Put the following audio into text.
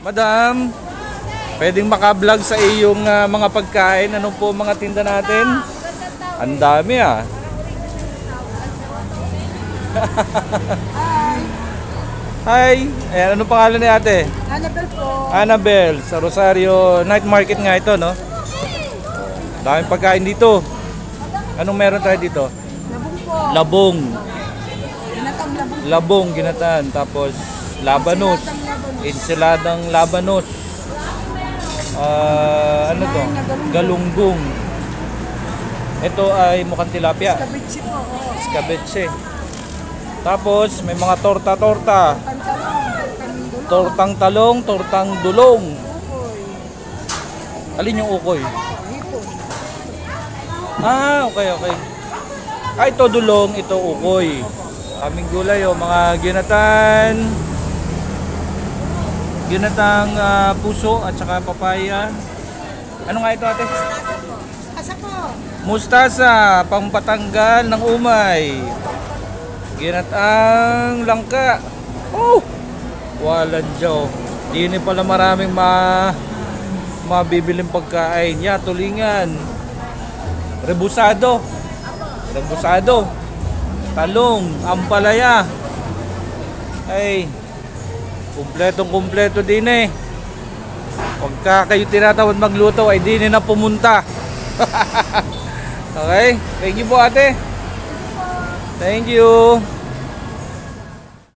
Madam, pwedeng maka-vlog sa iyong mga pagkain. Ano po mga tinda natin? Ang dami ah. Hi! Ayan, ano pangalan ni ate? Annabel po. Annabel, sa Rosario Night Market nga ito, no? Daming pagkain dito. Anong meron tayo dito? Labong po. Labong. Ginatang labong. Labong, ginataan. Tapos, labanos. Ensiladang labanos. Ano to? Galunggong. Ito ay mukhang tilapia. Escabeche po. Escabeche. Tapos, may mga torta-torta. Tortang talong, tortang dulong. Alin yung ukoy? Ah, okay. Ito dulong, ito ukoy. Aming gulay, mga ginatang puso at saka papaya. Ano nga ito ate? Asa po. Mustasa, pampatanggal ng umay. Ginatang langka. Oh! Walang Diyo. Hindi pala maraming mabibiling pagkain. Tulingan. Rebusado. Talong, ampalaya. Ay, kumpletong-kumpleto din eh. Pagka kayo tinatawad magluto ay di na pumunta. Okay? Thank you po ate. Thank you.